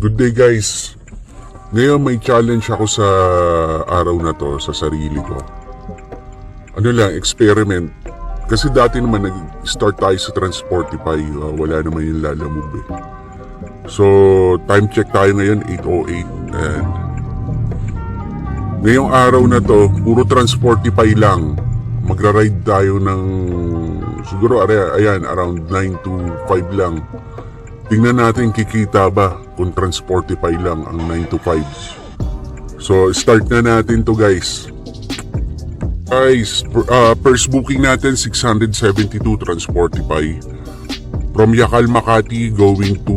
Good day guys. Ngayon may challenge ako sa araw na to sa sarili ko. Ano lang, experiment. Kasi dati naman nag-start tayo sa Transportify, wala naman yung lalamove eh. So, time check tayo ngayon, 8:08. And ngayong araw na to, puro Transportify lang. Magra-ride tayo ng, siguro ayan, around 9 to 5 lang. Tingnan natin kikita ba kung Transportify lang ang 9 to 5. So, start na natin to guys. Guys, first booking natin 672 Transportify. From Yacal, Makati going to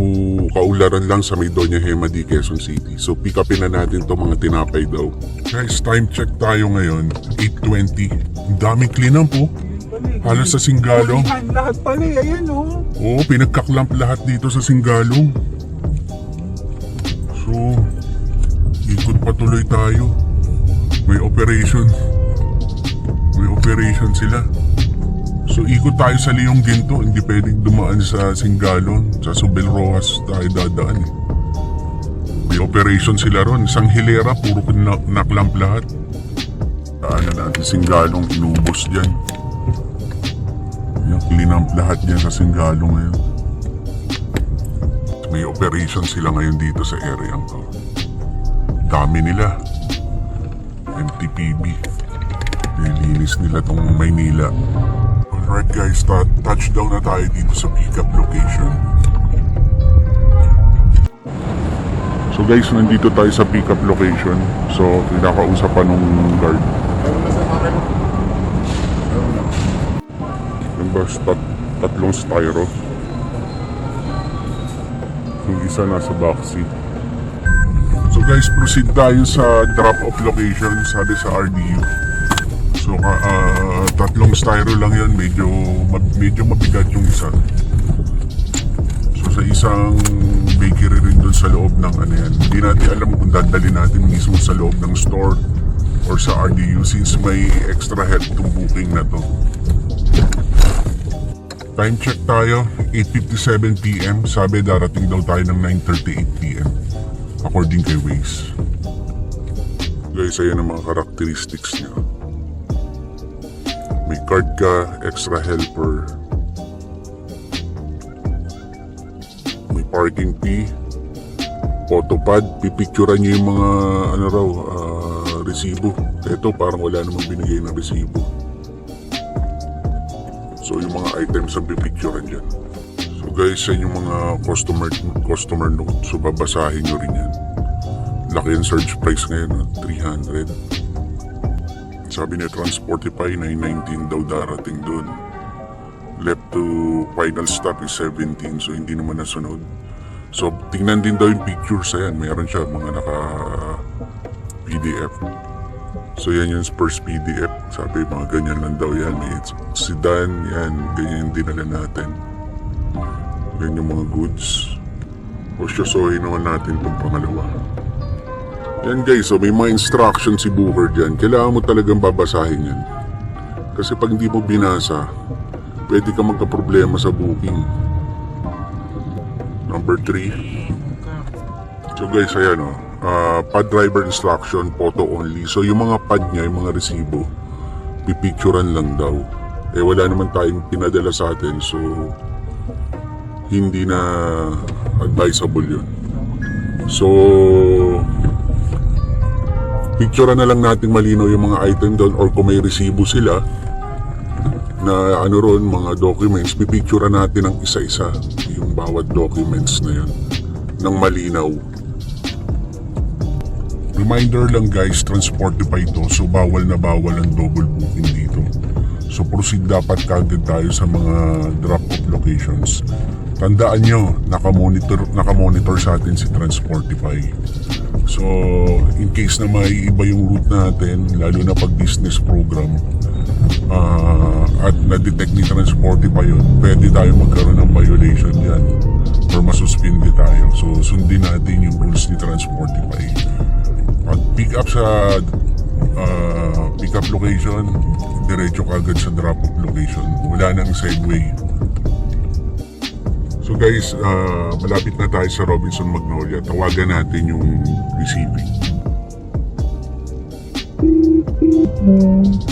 Kaularan lang sa may Doña Gema D, Quezon City. So, pick upin na natin to mga tinapay daw. Guys, time check tayo ngayon, 8:20. Ang daming clean po. Halos sa Singalong. Lahat pala eh, ayan o. Oo, pinagkaklamp lahat dito sa Singalong. So, ikot patuloy tayo. May operation sila. So, ikot tayo sa Leong Ginto. Hindi pwedeng dumaan sa Singalong. Sa Subel Rojas tayo dadaan eh. May operation sila ron. Isang hilera, puro naklamp lahat. Daanan natin Singalong, inubos dyan. Yung clean-up lahat niya sa Singalong ngayon. May operation sila ngayon dito sa area to. Dami nila. MTPB. Nilinis nila tong Maynila. Alright guys, touchdown na tayo dito sa pick-up location. So guys, nandito tayo sa pick-up location. So, kinakausap pa nung guard. Basta tatlong styro. Yung isa nasa backseat. So guys, proceed tayo sa drop-off location, sabi sa RDU. So tatlong styro lang yan, medyo mabigat yung isa. So sa isang bakery rin dun sa loob ng ano yan. Hindi natin alam kung dadali natin mismo sa loob ng store or sa RDU since may extra help itong booking na to. Time check tayo, 8:57 PM. Sabi darating daw tayo ng 9:38 PM according kay Waze. Guys, ayan ang mga characteristics niya. May card ka, extra helper, may parking fee, photopad, pipicturean niyo yung mga resibo. Ito parang wala namang binigay na resibo. So yung mga items ang pipicturean dyan. So guys, yan yung mga customer note. So babasahin nyo rin yan. Laki yung surge price ngayon, 300. Sabi ni Transportify, 919 daw darating dun. Left to final stop is 17, so hindi naman nasunod. So tingnan din daw yung pictures, ayan, mayroon siya mga naka PDF. So yan yung first PDF. Sabi mga ganyan lang daw yan. May sedan, yan. Ganyan yung dinala natin. Yan yung mga goods. O syosohin naman natin itong pangalawa. Yan guys, so may mga instructions si Booker dyan. Kailangan mo talagang babasahin yan. Kasi pag hindi mo binasa, pwede ka magka-problema sa booking. Number 3. So guys, ayan o. Pad driver instruction, photo only. So yung mga pad niya, yung mga resibo, pipicturean lang daw. Eh wala naman tayong pinadala sa atin, so hindi na advisable yun. So picturean na lang natin malinaw yung mga item doon, or kung may resibo sila na mga documents, pipicturean natin ang isa-isa yung bawat documents na yun ng malinaw. Reminder lang guys, Transportify to, so bawal na bawal ang double booking dito. So proceed dapat kagad tayo sa mga drop-off locations. Tandaan nyo, nakamonitor sa atin si Transportify. So in case na may iba yung route natin, lalo na pag business program, at na-detect ni Transportify yun, pwede tayo magkaroon ng violation dyan or masuspindi tayo. So sundin natin yung rules ni Transportify. Pag pick up sa pick up location, diretso ka agad sa drop off location. Wala nang segue. So So guys, malapit na tayo sa Robinson Magnolia. Tawagan natin yung receiving.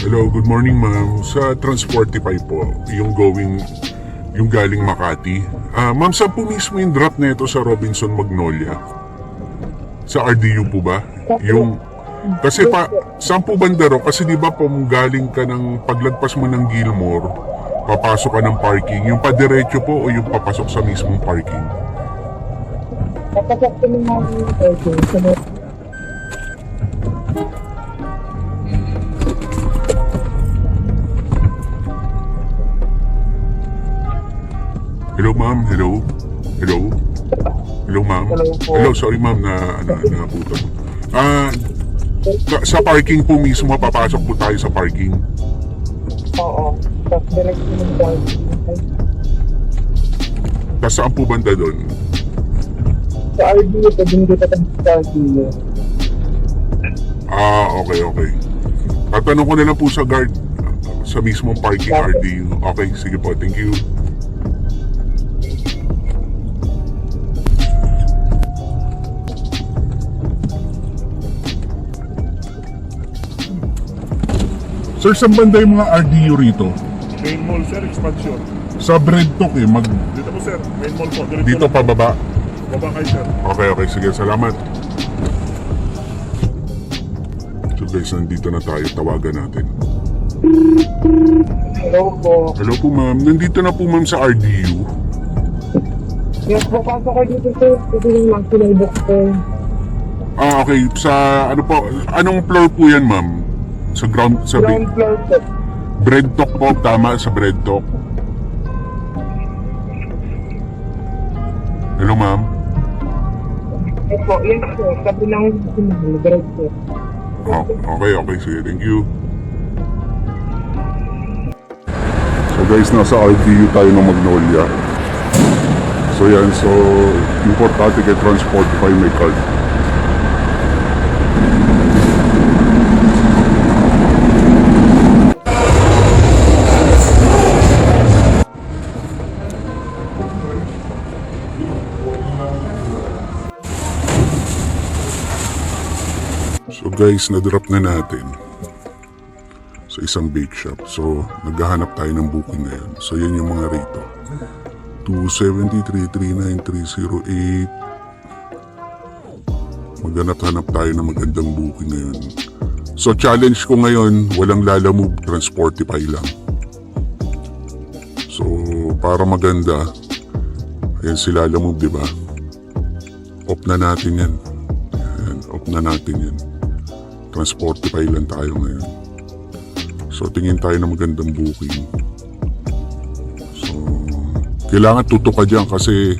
Hello, good morning ma'am. Sa Transportify po, yung galing Makati. Ma'am, saan po mismo yung drop na ito sa Robinson Magnolia? Sa RDU po ba? Kasi saan po banda ro? Kasi di ba galing ka ng paglagpas mo ng Gilmore, papasok ka ng parking, yung padiretso po o yung papasok sa mismong parking? Papasok ko naman yung parking. Hello ma'am, hello? Hello? Hello ma'am? Hello, sorry ma'am na naputo. Sa parking po mismo, papasok po tayo sa parking. Oo. Tapos direct ko ng parking. Tapos saan po banda doon? Sa RD, pwedeng kita ng parking. Okay. Tatanong ko na lang po sa guard sa mismong parking RDU. Okay, sige po, thank you. Sir, saan banda yung mga RDU rito? Main mall sir, expansion. Sa Breadtalk Dito po sir, main mall po. dito lang. pababa. Baba kayo sir. Okay, sige, salamat. So guys, nandito na tayo, tawagan natin. Hello po. Hello po ma'am, nandito na po ma'am sa RDU. Yes, papasok ko dito sir. Pwede lang sinabok ko. Okay, sa ano po, anong floor po yan ma'am? Sa ground Floor po. Breadtalk po, tama sa Breadtalk. Hello ma'am. Yes po, sabi lang yung direct po. Okay, sige, thank you. So guys, nasa RDU tayo ng Magnolia. So yan, importante kay Transportify may card. So guys, na-drop na natin sa isang bake shop. So, naghahanap tayo ng booking ngayon. So, yan yung mga rate. 273, 393, 308. Maghanap-hanap tayo ng magandang booking ngayon. So, challenge ko ngayon, walang lalamove, Transportify lang. So, para maganda, ayan si lalamove, di ba? Off na natin yan. Ayan, off na natin yan. Transportify lang tayo ngayon. So, tingin tayo ng magandang booking. So, kailangan tutok ka dyan kasi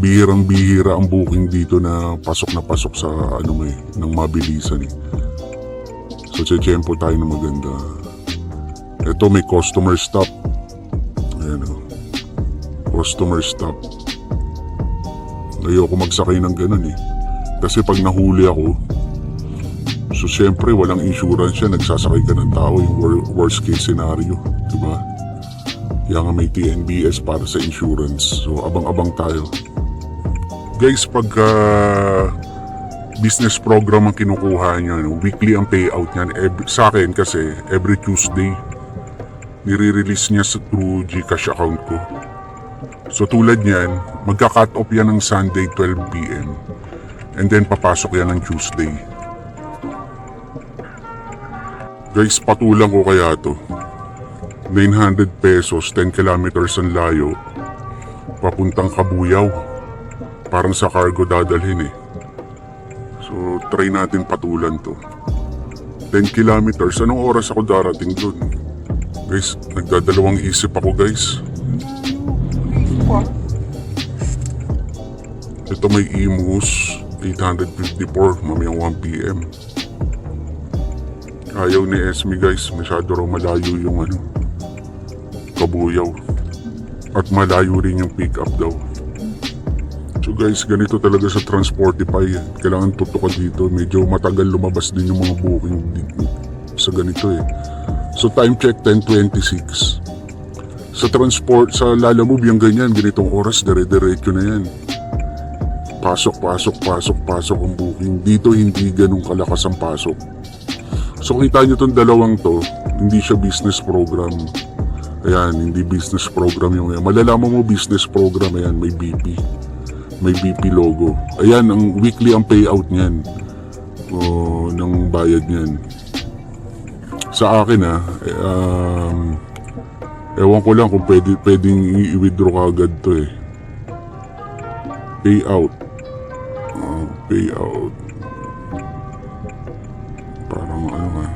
bihirang-bihira ang booking dito na pasok sa ng mabilisan eh. So, tiyempo tayo ng maganda. Ito may customer stop. Ayan o. Customer stop. Ayoko magsakay ng ganun eh. Kasi pag nahuli ako, so syempre walang insurance yan, nagsasakay ka ng tao, yung worst case scenario, diba? Kaya nga may TNBS para sa insurance, so abang-abang tayo. Guys, pagka business program ang kinukuha nyo, weekly ang payout nyan, sa akin kasi every Tuesday, nire-release niya through Gcash account ko. So tulad niyan, magka-cut off yan ng Sunday 12 PM, and then papasok yan ng Tuesday. Guys, patulang ko kaya to. 900 pesos, 10 kilometers ang layo. Papuntang Kabuyaw. Parang sa cargo dadalhin eh. So, try natin patulan to. 10 kilometers, anong oras ako darating dun? Guys, nagdadalawang isip ako guys. Ito may Imus, 854, mamayang 1 PM. Ayaw ni Esme guys, masyado raw malayo yung Kabuyaw. At malayo rin yung pick up daw. So guys, ganito talaga sa Transportify. Kailangan tutok ka dito. Medyo matagal lumabas din yung mga booking sa ganito eh. So time check 10:26. Sa transport, sa Lalamove, yung ganyan, ganitong oras, dire-diretso na yan. Pasok ang booking. Dito hindi ganun kalakas ang pasok. So kita nyo tong dalawang to, hindi siya business program. Ayan, hindi business program yung yan. Malalaman mo business program, ayan, may BP. May BP logo. Ayan, ang weekly ang payout niyan. O, ng bayad niyan. Sa akin ewan ko lang kung pwedeng i-withdraw ka agad to eh. Payout. Payout. Parang ano nga.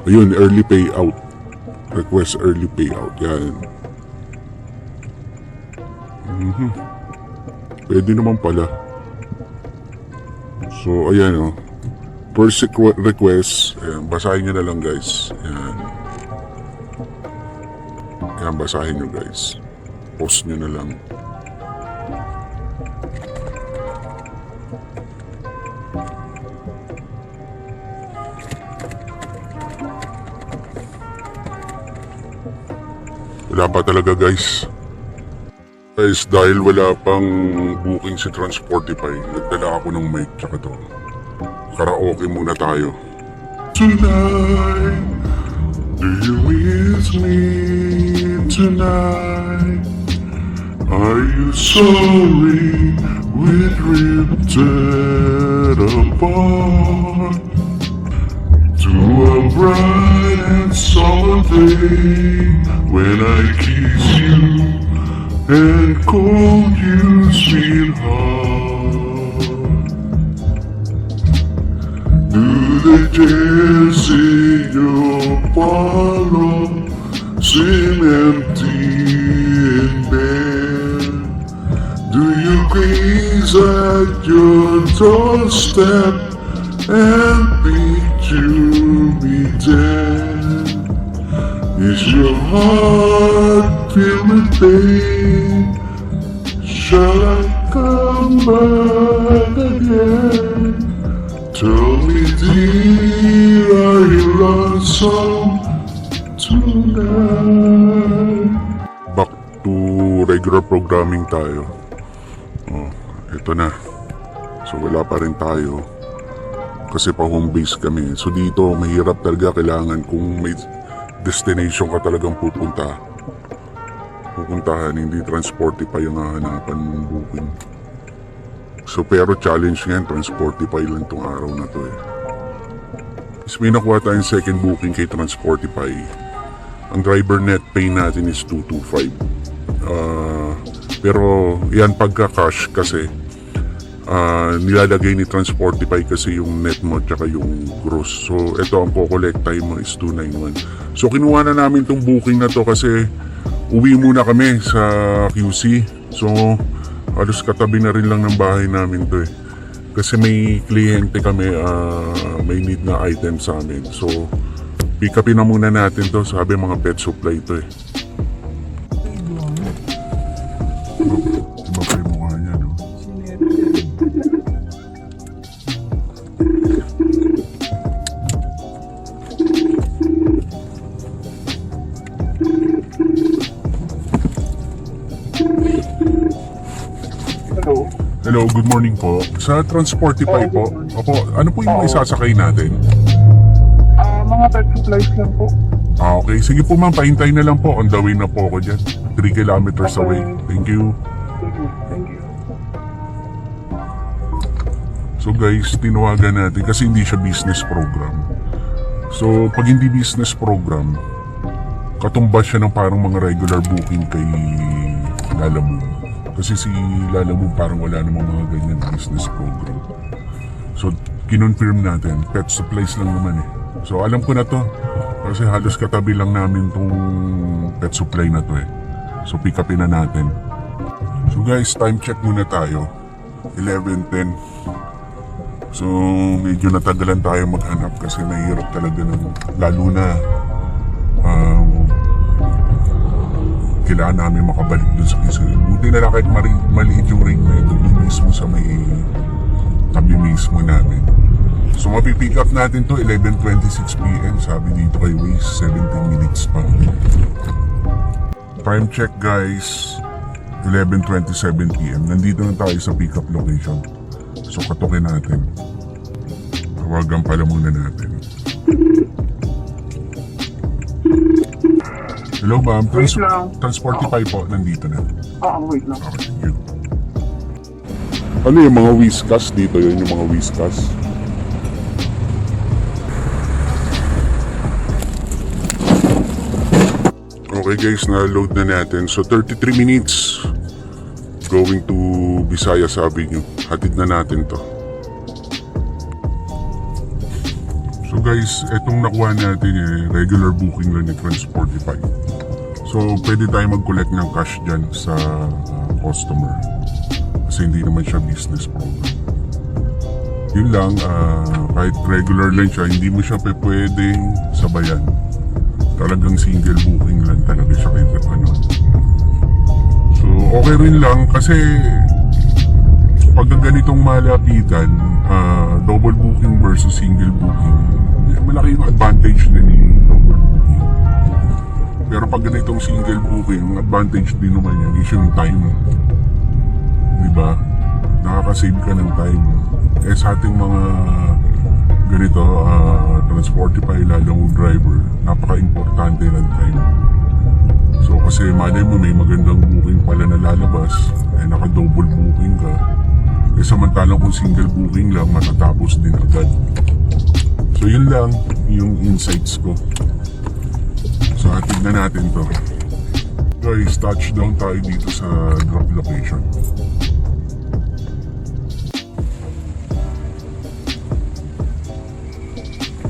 Ayun, early payout. Request early payout. Yan. Pwede naman pala. So, ayan first request. Ayan, basahin nyo na lang guys. Ayan. Ayan, basahin nyo guys. Post nyo na lang. Wala pa talaga guys. Guys, dahil wala pang booking si Transportify, nagdala ako ng mic tsaka to. Karaoke muna tayo. Tonight, do you miss me tonight? Are you sorry we drifted apart? To a bright and summer day when I kiss you and call you sweetheart. Do the jazz in your parlor seem empty and bare? Do you gaze at your doorstep and picture me dead? Is your heart filled with pain? Shall I come back again? Tell me dear, are you lonesome tonight? Back to regular programming tayo. Ito na. So wala pa rin tayo. Kasi pa home base kami. So dito, mahirap talaga. Kailangan kung may destination ka talagang pupuntahan, hindi Transportify yung hahanapan mong booking. So pero challenge nga, Transportify lang tong araw na to eh. Is may nakuha tayong second booking kay Transportify. Ang driver net pay natin is 225. Pero yan pagka-cash kasi nilalagay ni Transportify kasi yung net mo tsaka yung gross. So ito ang ko-collect time mo is 291. So kinuha na namin tong booking na to kasi uwi muna kami sa QC. So halos katabi na rin lang ng bahay namin to eh. Kasi may kliyente kami, may need na item sa amin. So pick upin na muna natin to. Sabi mga pet supply to eh. Iba pa yung mukha niya no? Hello, good morning po. Sa Transportify po, opo, ano po yung isasakay natin? Mga pet supplies lang po. Okay. Sige po ma'am, pahintay na lang po. On the way na po ako dyan. 3 kilometers away. Thank you. Thank you. So guys, tinawagan natin kasi hindi siya business program. So, pag hindi business program, katumbas siya ng parang mga regular booking kay Lalamove. Kasi si Lalamove parang wala namang mga ganyan business program. So, kinonfirm natin. Pet supplies lang naman eh. So, alam ko na to. Kasi halos katabi lang namin tong pet supply na to eh. So, pick upin na natin. So guys, time check muna tayo. 11:10. So, medyo natagalan tayo maghanap kasi nahihirap talaga ng lalo na kailangan namin makabalik dun sa isa. Buti na lang kahit maliit yung ring na ito dun mismo sa may tabi mismo namin. So mapipick up natin to 11:26 PM. Sabi dito kay Waze, 17 minutes pa. Time check guys, 11:27 PM. Nandito na tayo sa pick up location. So katukin natin. Tawagan pala muna natin. Hello ma'am, Wait lang. Transportify po, nandito na. Wait lang. Okay, thank you. Ano yung mga Whiskas dito? Yun yung mga Whiskas. Okay guys, na-load na natin. So 33 minutes going to Visayas Avenue. Hatid na natin to. So guys, etong nakuha natin regular booking lang ni Transportify. So pwede tayo mag-collect ng cash dyan sa customer. Kasi hindi naman siya business program. Yun lang, kahit regular lang siya, hindi mo siya pwedeng sabayan. Talagang single booking lang talaga siya kahit ano. So okay rin lang kasi pag ganitong malapitan, double booking versus single booking, malaki yung advantage din yung double booking. Pero pag ganitong single booking, ang advantage din naman yan is yung time. Diba? Nakakasave ka ng time. Eh sa ating mga ganito, Transportify, lalong driver, napaka-importante ng time. So kasi malay mo may magandang booking pala na lalabas, eh naka-double booking ka. Eh samantalang kung single booking lang, matatapos din agad. So yun lang yung insights ko. So hatid na natin to. Guys, touchdown tayo dito sa drop location.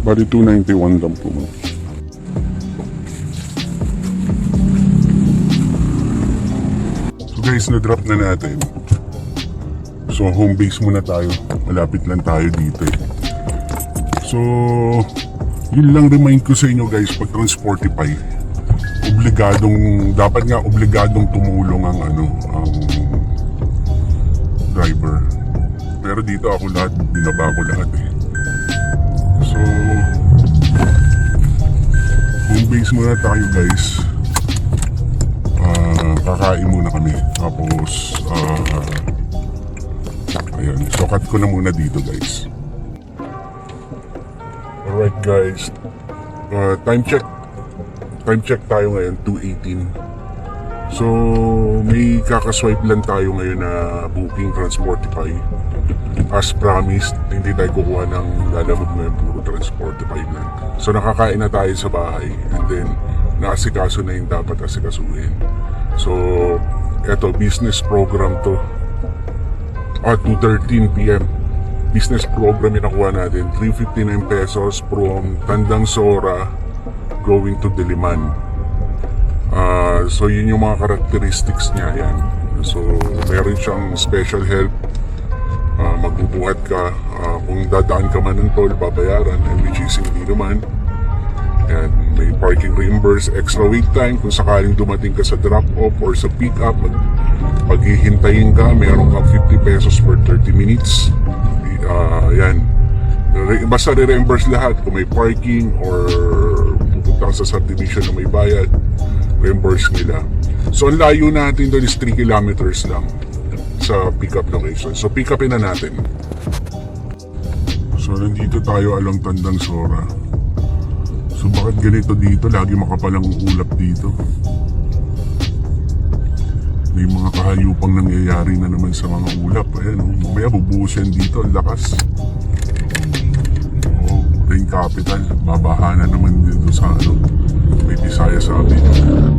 Bali 291 lang po. So guys, na-drop na natin. So home base muna tayo. Malapit lang tayo dito eh. So, yun lang remind ko sa inyo guys, pag Transportify, dapat nga obligadong tumulong ang driver. Pero dito ako binaba ko lahat eh. So, home base muna tayo guys. Kakain muna kami. Tapos, ayan, so cut ko na muna dito guys. Alright guys, time check tayo ngayon, 2:18. So may kakaswipe lang tayo ngayon na booking Transportify. As promised, hindi tayo kukuha ng lalamog ngayon, puro Transportify lang. So nakakain na tayo sa bahay, and then naasikaso na yung dapat asikasuhin. So eto, business program to. 2:13 PM business program yung nakuha natin, 359 pesos from Tandang Sora going to Diliman. So yun yung mga characteristics niya yan. So meron siyang special help, magbubuhat ka, kung dadaan ka man ng toll, babayaran, and which is hindi naman. And may parking reimburse, extra wait time kung sakaling dumating ka sa drop off or sa pick up, paghihintayin ka, meron kang 50 pesos for 30 minutes. Yan. Basta re-reimburse lahat kung may parking or pupunta ka sa subdivision na may bayad, reimburse nila. So ang layo natin doon is 3 kilometers lang sa pick-up location. So pick upin na natin. So nandito tayo along Tandang Sora. So bakit ganito dito? Lagi makapalang ulap dito. May mga kahayupang nangyayari na naman sa mga ulap. Ayan, mamaya bubuhos yan dito, ang lakas. Rain capital, babaha na naman dito sa may Visayas Avenue.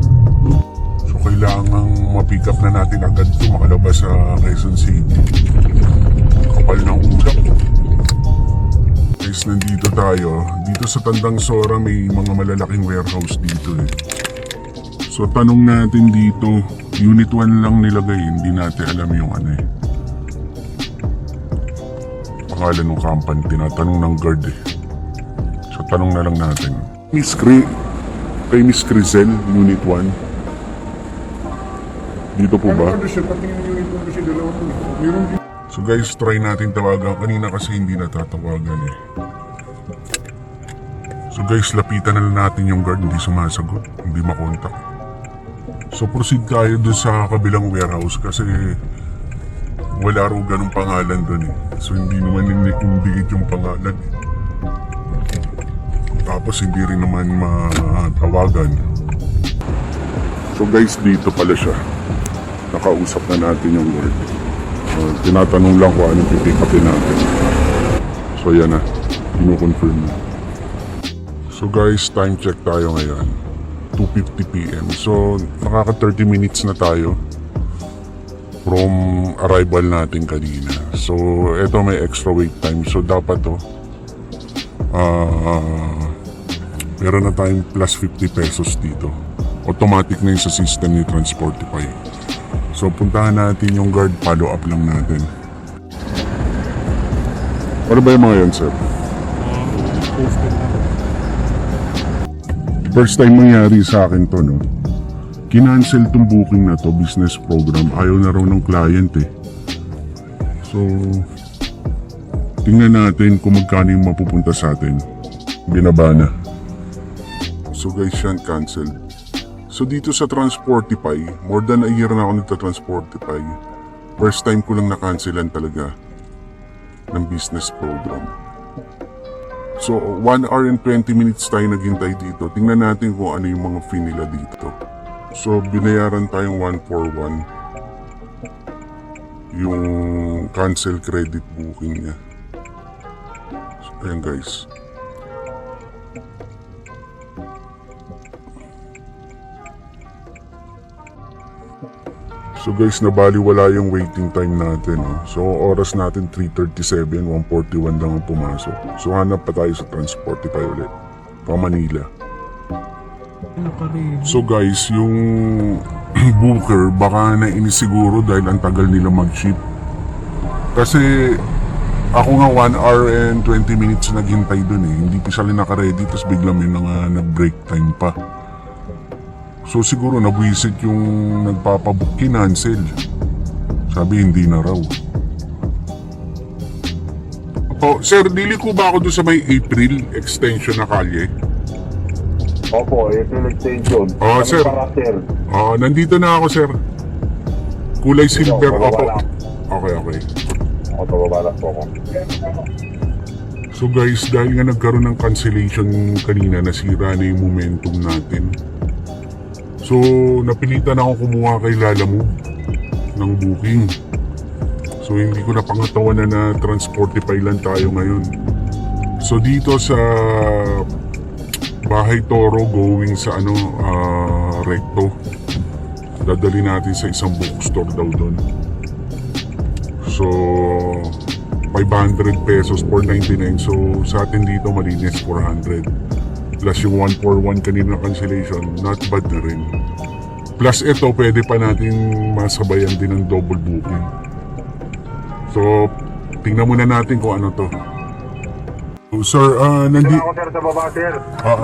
So kailangang ma-pick up na natin agad ito, makalabas sa Quezon City. Kapal ng ulap. Guys, nandito tayo. Dito sa Tandang Sora may mga malalaking warehouse dito eh. So tanong natin dito, Unit 1 lang nilagay, hindi natin alam yung pangalan ng company, tinatanong ng guard eh. So tanong na lang natin. Kay Miss Crizel, Unit 1. Dito po ba? Ano siya, pati yung unit 1 kasi dalawa po. Meron So guys, try natin tawagan. Kanina kasi hindi natatawagan eh. So guys, lapitan na lang natin yung guard. Hindi sumasagot, hindi makontak. So proceed tayo dun sa kabilang warehouse kasi wala raw ganung pangalan dun eh. So hindi naman indicate yung pangalan eh. Tapos hindi rin naman matawagan. So guys, dito pala siya. Nakausap na natin yung guard. Tinatanong lang kung anong pipick upin natin. So yan na, kinukonfirm na. So guys, time check tayo ngayon. 2:50 PM. So nakaka 30 minutes na tayo from arrival natin kanina. So eto may extra wait time. So dapat to meron na tayong plus 50 pesos dito. Automatic na yun sa system ni Transportify. So puntahan natin yung guard, follow up lang natin. Ano ba yung mga yan, sir? First time mangyari sa akin to, no? Kinancel tong booking na to, business program. Ayaw na raw ng client eh. So, tingnan natin kung magkano yung mapupunta sa atin. Binaba na. So guys, yan canceled. So dito sa Transportify, more than a year na ako nagta-Transportify. First time ko lang na-cancelan talaga ng business program. So 1 hour and 20 minutes tayo naghintay dito. Tingnan natin kung ano yung mga fee nila dito. So binayaran tayong 141 yung cancel credit booking niya. So ayan guys. So guys, nabaliwala yung waiting time natin. Oh. So oras natin 3:37, 141 lang ang pumasok. So hanap pa tayo sa Transportify ulit. Pa Manila. So guys, yung booker baka nainis siguro dahil ang tagal nila mag-ship. Kasi ako nga 1 hour and 20 minutes naghintay dun eh. Hindi pa sila naka-ready tapos bigla may na-break time pa. So siguro nabwisit yung nagpapabook, kinancel. Sabi hindi na raw. Oh, sir, dili ko ba ako doon sa may April extension na kalye? Opo, April extension. Oh, sir. Para, sir. Oh, nandito na ako, sir. Kulay silver. bababa Opo. lang. Okay. O, bababa po ako. So guys, dahil nga nagkaroon ng cancellation kanina, nasira na yung momentum natin. So, napilitan ako kumuha kay Lalamove ng booking. So, hindi ko na pangatawanan na Transportify lang tayo ngayon. So, dito sa Bahay Toro going sa Recto, dadali natin sa isang bookstore daw doon. So, 500 pesos, 499. So, sa atin dito malinis 400. Plus yung 141 kanina na cancellation, not bad na rin. Plus ito, pwede pa natin masabayan din ng double booking. So, tingnan muna natin kung ano to. So, sir, Sir ako, sir, sa baba, sir.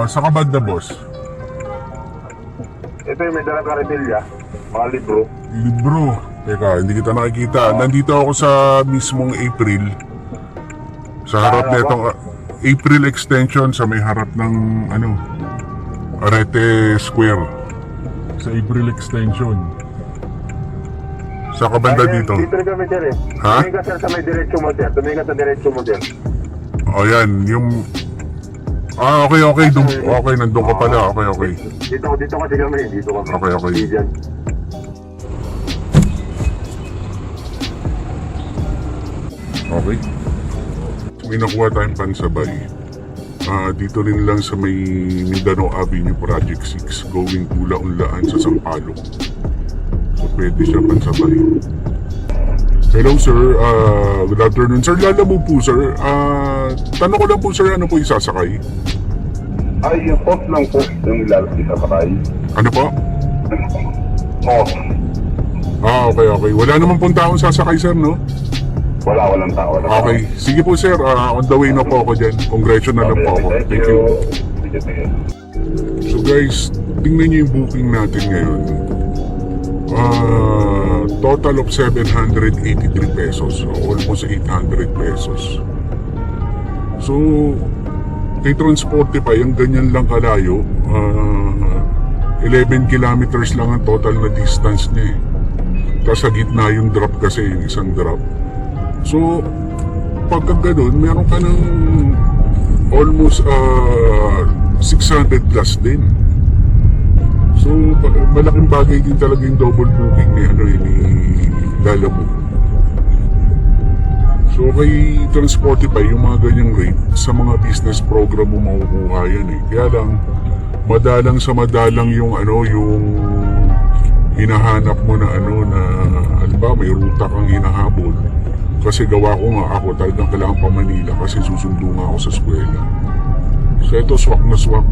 sa kabad na, boss. Ito yung may dalang karitilya. Mga libro. Libro. Teka, hindi kita nakikita. Nandito ako sa mismong April. Sa harap na itong April extension sa may harap ng Arete Square. Sa April extension. Sa kabanda dito. Dito rin kami, sir eh. Ha? Tumingin ka, sir, sa may diretsyo mo, sir. Tumingin ka sa diretsyo mo, sir. O yan, yung... okay. Okay, nandun ka pala. Okay. Dito kasi kami. Dito kami. Okay. Diyan. Okay. May nakuha tayong pansabay. Dito rin lang sa may Mindanao Avenue Project 6 going to Launlaan sa Sampaloc. So pwede siya pansabay. Hello sir, good afternoon sir. Lalamove po sir. Tanong ko lang po sir, ano po yung sasakay? Ay, yung post lang po. Yung ilalagay sa patay. Ano po? Post. Okay. Wala naman pong taong sasakay sir, no? Walang tao. Okay. Sige po sir, on the way na po ako dyan. Congression na lang po ako. Thank you. Sige. So guys, tingnan niyo yung booking natin ngayon. total of 783 pesos. So, almost 800 pesos. So, kay Transportify, ang ganyan lang kalayo, 11 kilometers lang ang total na distance niya eh. Tapos sa gitna yung drop kasi, yung isang drop. So, pagka ganun, meron ka ng almost 600 plus din. So, malaking bagay din talaga yung double booking ni Lalamove. So, kay Transportify, yung mga ganyang rate, sa mga business program mo makukuha yan eh. Kaya lang, madalang sa madalang yung yung hinahanap mo na halimbawa may ruta kang hinahabol. Kasi gawa ko nga ako talagang kailangan pa Manila kasi susundo nga ako sa eskwela. So, ito swak na swak.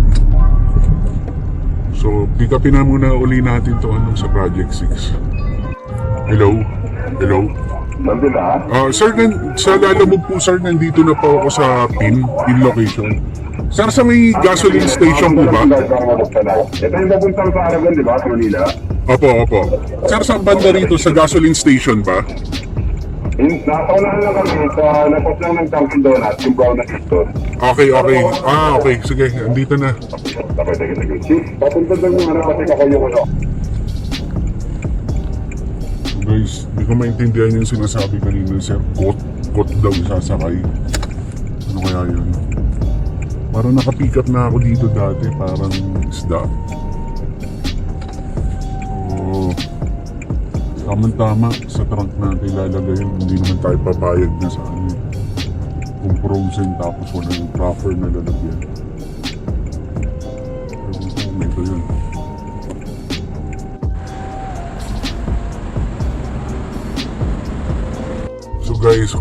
So, pick upin na muna uli natin to sa Project 6. Hello? Hello? Nandun na? Sir, sa Lalamove po sir, nandito na po ako sa pin location. Sir, sa may gasoline station po ba? Ito yung papuntang sa Aragon, di ba? Sa Manila. Opo. Sir, sa banda rito, sa gasoline station ba? Nakaunahan lang kami sa lapos lang ng Dunkin Donuts, yung brown na store. Okay. Okay. Sige, andito na. Sige. Papunta doon yung kasi ako yung Guys, hindi ko maintindihan yung sinasabi kanina, sir. Kot daw isasakay. Ano kaya yun? Parang nakapick up na ako dito dati, parang isda. So, tama-tama sa trunk natin ilalagay yun. Hindi naman tayo papayag na sa kung frozen tapos wala yung proper na lalagyan. Pero ito yun. So guys,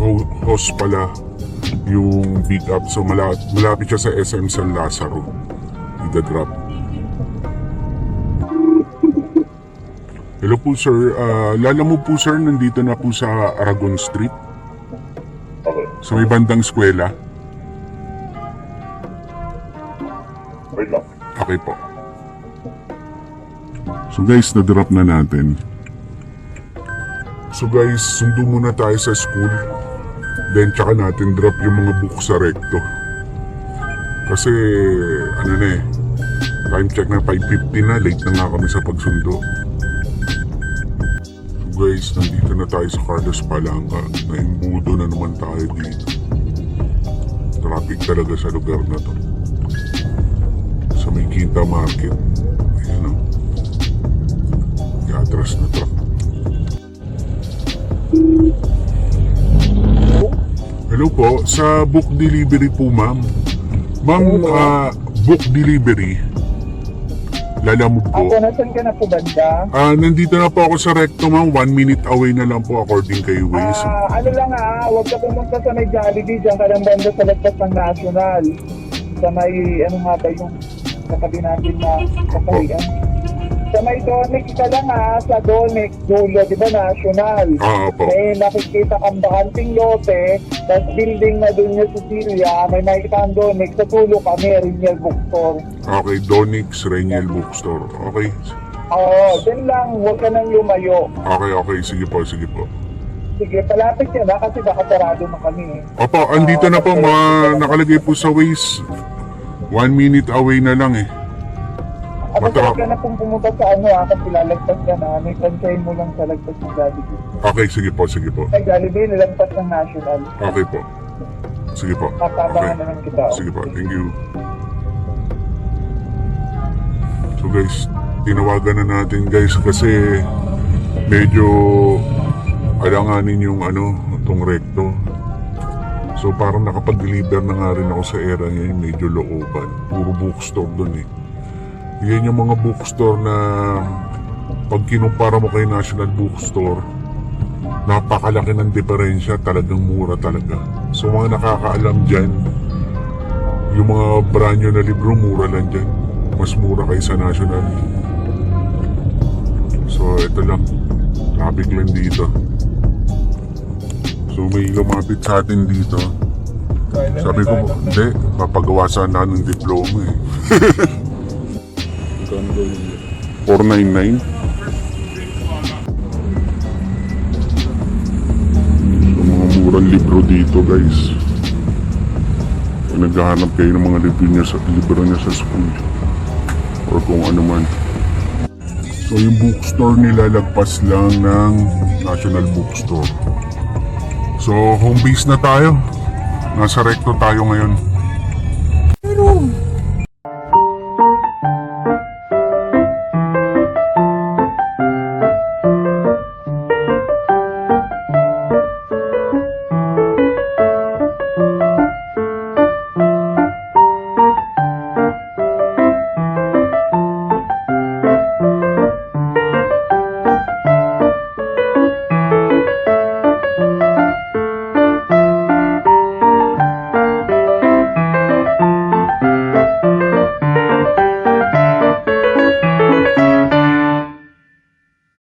host pala yung pick up. So malapit siya sa SM San Lazaro. Ida-drop. Hello po sir. Lalamove po sir, nandito na po sa Aragon Street. Okay. Sa may bandang eskwela. Wait lang. Okay po. So guys, na-drop na natin. So guys, sundo muna tayo sa school. Then tsaka natin drop yung mga book sa recto. Kasi time check na 5:50 na, late na nga kami sa pagsundo. So guys, nandito na tayo sa Carlos Palanca. Naimbudo na naman tayo dito. Traffic talaga sa lugar na to. Sa may Quinta Market. Ayan o. Iatras na truck. Hello po, sa book delivery po ma'am. Ma'am, book delivery. Lalamove po. Ako, nasan ka na po banda? Nandito na po ako sa recto ma'am. 1 minute away na lang po according kay Waze. Ano lang huwag ka pumunta sa may Jollibee, dyan ka lang banda sa lagpas ng National. Sa may, yung katabi natin na kakalian. Sa may Donex ka lang sa Donex, dulo, di ba, National? Opo. May nakikita kang bakanting lote, tapos building na doon niya Cecilia, may nakikita kang Donex, sa dulo kami, Riniel Bookstore. Okay, Donix Reniel Bookstore. Okay. Oo, dyan lang, huwag ka nang lumayo. Okay. Sige po. Sige, palapit yan kasi baka sarado na kami. Opo, andito na po. Nakalagay po sa Waze. 1 minute away na lang eh. Ako ka na pong pumunta sa kasi lalagpas ka na. May pansayin mo lang sa lagpas ng Jollibee. Okay, sige po. May Jollibee, nilagpas ng National. Okay po. Sige po. Papabangan na lang kita. Sige po, thank you. So guys, tinawagan na natin guys kasi medyo alanganin yung itong recto. So parang nakapag-deliver na nga rin ako sa era niya, medyo looban. Puro bookstore doon eh. Yan yung mga bookstore na pag kinumpara mo kay National Bookstore, napakalaki ng diferensya, talagang mura talaga. So mga nakakaalam dyan, yung mga brand new na libro, mura lang dyan. Mas mura kaysa National. So ito lang, traffic lang dito. So may lumapit sa atin dito. Sabi ko, hindi, papagawa sana ng diploma eh. 499. murang libro dito guys. Kung naghahanap kayo ng mga libro niya sa school or kung ano man. So yung bookstore nila lagpas lang ng National Bookstore. So home base na tayo. Nasa Recto tayo ngayon. Pero